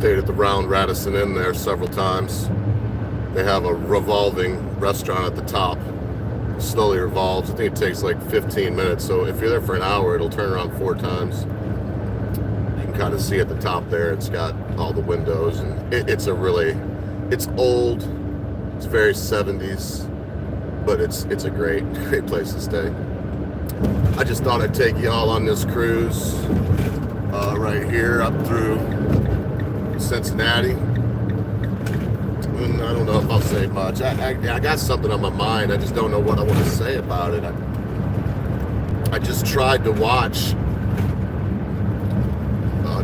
stayed at the Round Radisson Inn there several times. They have a revolving restaurant at the top. It slowly revolves. I think it takes like 15 minutes. So if you're there for an hour, it'll turn around 4 times. You can kind of see at the top there, it's got all the windows, and it's old. It's very 70s, but it's a great place to stay. I just thought I'd take y'all on this cruise right here up through Cincinnati. I don't know if I'll say much. I got something on my mind. I just don't know what I want to say about it. I just tried to watch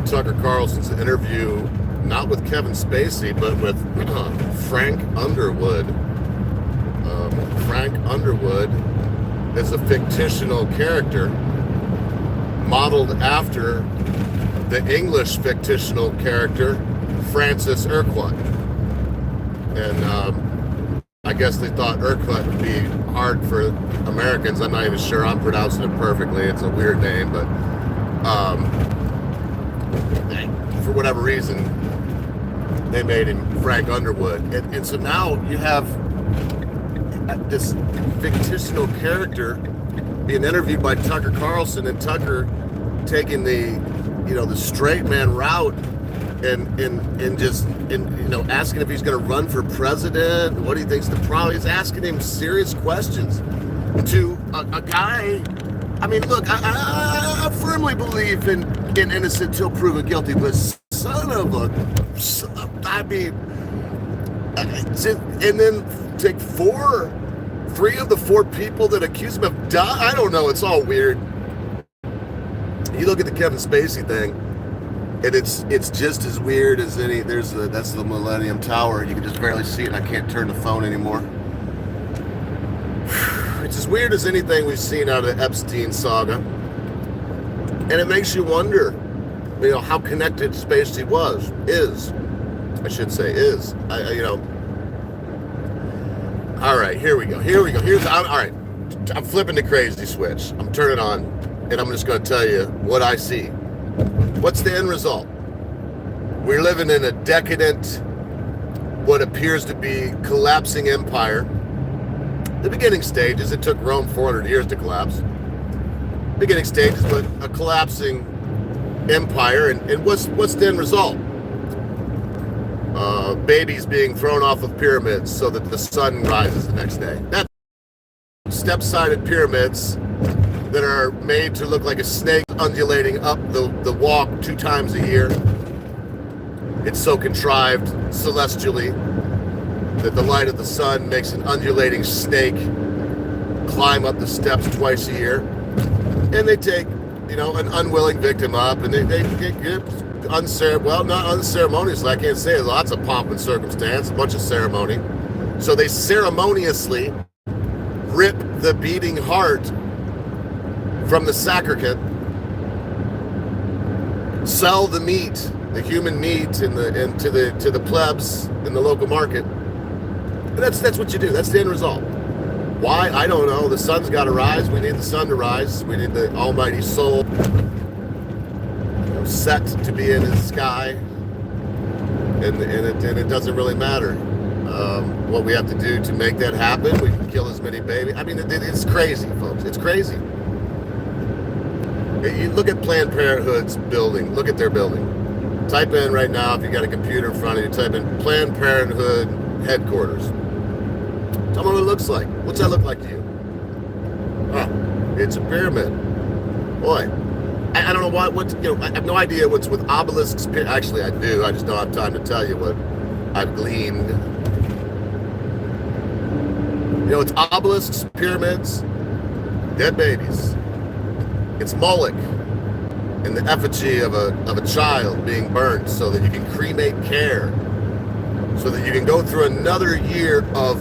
Tucker Carlson's interview, not with Kevin Spacey, but with Frank Underwood. Frank Underwood is a fictional character modeled after the English fictional character Francis Urquhart. And I guess they thought Urquhart would be hard for Americans. I'm not even sure I'm pronouncing it perfectly. It's a weird name, but for whatever reason, they made him Frank Underwood. And so now you have this fictional character being interviewed by Tucker Carlson, and Tucker taking the straight man route and just asking if he's going to run for president, what he thinks the problem. He's asking him serious questions to a guy. I mean, look, I firmly believe in innocent till proven guilty, but son of a, I mean, and then take 3 of the 4 people that accuse him of dying. I don't know. It's all weird. You look at the Kevin Spacey thing, and it's just as weird as any. That's the Millennium Tower. You can just barely see it, and I can't turn the phone anymore. It's as weird as anything we've seen out of the Epstein saga, and it makes you wonder, how connected Spacey is. All right, here we go. All right, I'm flipping the crazy switch. I'm turning on, and I'm just going to tell you what I see. What's the end result? We're living in a decadent, what appears to be collapsing empire. The beginning stages, it took Rome 400 years to collapse. Beginning stages, but a collapsing empire. And what's the end result? Babies being thrown off of pyramids so that the sun rises the next day. That's step-sided pyramids that are made to look like a snake undulating up the walk 2 times a year. It's so contrived celestially that the light of the sun makes an undulating snake climb up the steps twice a year. And they take, an unwilling victim up, and they get not unceremoniously, I can't say it, lots of pomp and circumstance, a bunch of ceremony. So they ceremoniously rip the beating heart from the sacrificant, sell the meat, the human meat, to the plebs in the local market. And that's what you do. That's the end result. Why? I don't know. The sun's got to rise. We need the sun to rise. We need the almighty soul set to be in the sky. And it doesn't really matter what we have to do to make that happen. We can kill as many babies. I mean, it's crazy, folks. It's crazy. You look at Planned Parenthood's building. Look at their building. Type in right now, if you got a computer in front of you, type in Planned Parenthood headquarters. Tell me what it looks like. What's that look like to you? Oh, it's a pyramid. Boy, I don't know I have no idea what's with obelisks. Actually, I do. I just don't have time to tell you what I've gleaned. It's obelisks, pyramids, dead babies. It's Moloch in the effigy of a child being burnt so that you can cremate care, so that you can go through another year of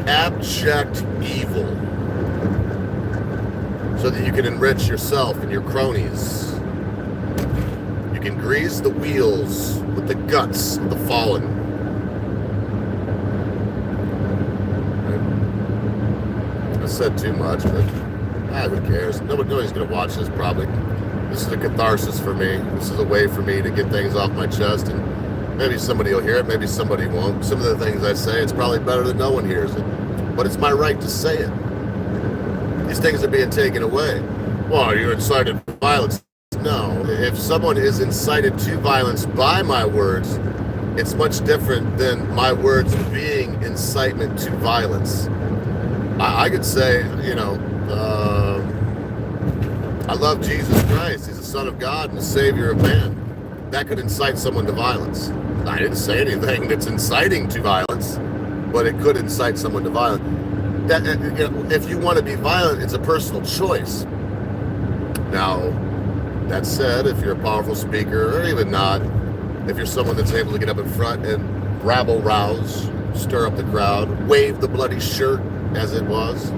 abject evil, so that you can enrich yourself and your cronies. You can grease the wheels with the guts of the fallen. I said too much, but who cares? Nobody's going to watch this probably. This is a catharsis for me. This is a way for me to get things off my chest and Maybe somebody will hear it, maybe somebody won't. Some of the things I say, it's probably better that no one hears it. But it's my right to say it. These things are being taken away. Well, you incited violence. No. If someone is incited to violence by my words, it's much different than my words being incitement to violence. I could say, I love Jesus Christ. He's the Son of God and the Savior of man. That could incite someone to violence. I didn't say anything that's inciting to violence, but it could incite someone to violence. If you want to be violent, it's a personal choice. Now, that said, if you're a powerful speaker, or even not, if you're someone that's able to get up in front and rabble-rouse, stir up the crowd, wave the bloody shirt, as it was,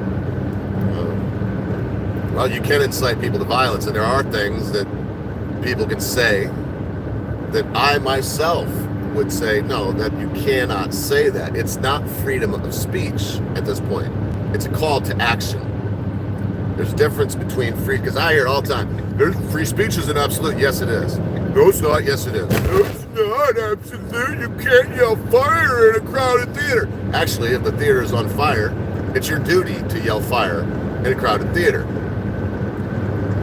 well, you can incite people to violence, and there are things that people can say that I myself would say, no, that you cannot say that. It's not freedom of speech at this point. It's a call to action. There's a difference between free, because I hear it all the time, free speech is an absolute. Yes, it is. No, it's not. Yes, it is. No, it's not absolute. You can't yell fire in a crowded theater. Actually, if the theater is on fire, it's your duty to yell fire in a crowded theater.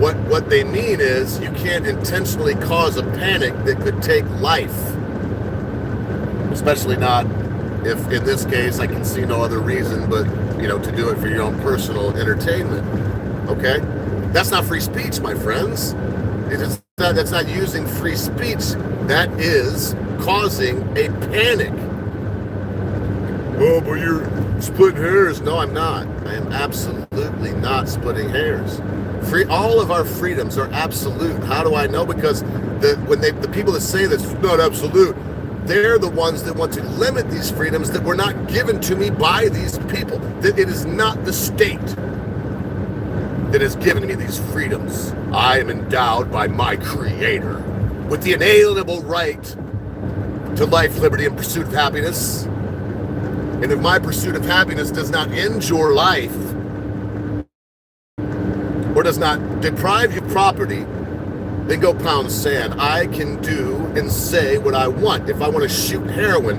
What they mean is you can't intentionally cause a panic that could take life. Especially not if, in this case, I can see no other reason but, to do it for your own personal entertainment. Okay? That's not free speech, my friends. That's not using free speech. That is causing a panic. Oh, but you're splitting hairs. No, I'm not. I am absolutely not splitting hairs. All of our freedoms are absolute. How do I know? Because the people that say this is not absolute, they're the ones that want to limit these freedoms that were not given to me by these people. That it is not the state that has given me these freedoms. I am endowed by my Creator with the inalienable right to life, liberty, and pursuit of happiness. And if my pursuit of happiness does not end your life, or does not deprive you of property, then go pound sand. I can do and say what I want. If I want to shoot heroin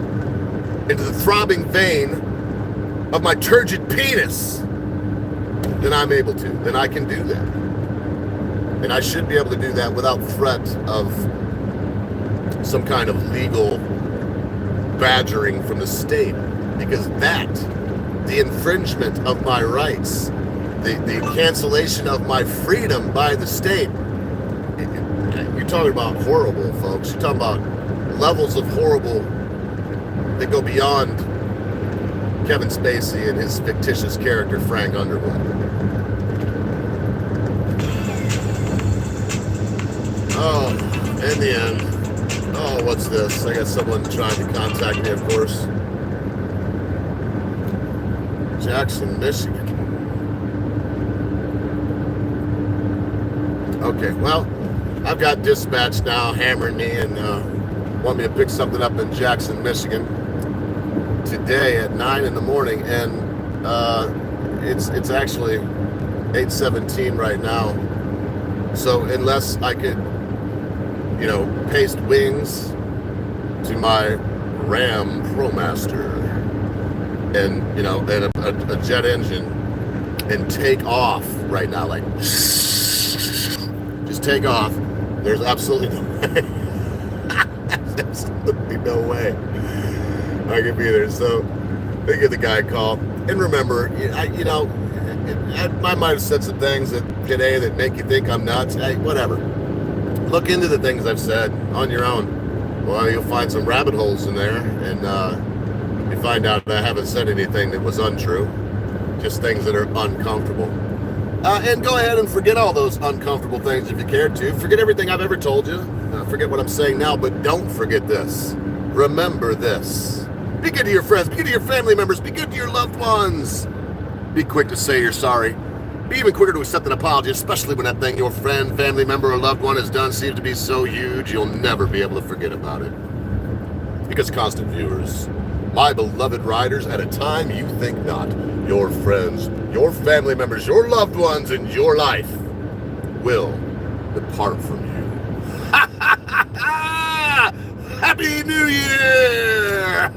into the throbbing vein of my turgid penis, then I'm able to. Then I can do that. And I should be able to do that without threat of some kind of legal badgering from the state. Because the infringement of my rights, the cancellation of my freedom by the state, you're talking about horrible, folks. You're talking about levels of horrible that go beyond Kevin Spacey and his fictitious character, Frank Underwood. Oh, in the end. Oh, what's this? I got someone trying to contact me, of course. Jackson, Michigan. Okay, well, I've got dispatch now hammering me and want me to pick something up in Jackson, Michigan today at 9 in the morning, and it's actually 8:17 right now. So unless I could, paste wings to my Ram ProMaster and and a jet engine and take off right now, like just take off. There's absolutely no way. There's absolutely no way I could be there. So they give the guy a call. And remember, I might have said some things today that make you think I'm nuts. Hey, whatever. Look into the things I've said on your own. Well, you'll find some rabbit holes in there, and you find out that I haven't said anything that was untrue. Just things that are uncomfortable. And go ahead and forget all those uncomfortable things if you care to. Forget everything I've ever told you. Forget what I'm saying now, but don't forget this. Remember this. Be good to your friends. Be good to your family members. Be good to your loved ones. Be quick to say you're sorry. Be even quicker to accept an apology, especially when that thing your friend, family member, or loved one has done seems to be so huge you'll never be able to forget about it. Because constant viewers, my beloved riders, at a time you think not, your friends, your family members, your loved ones, and your life will depart from you. Happy New Year!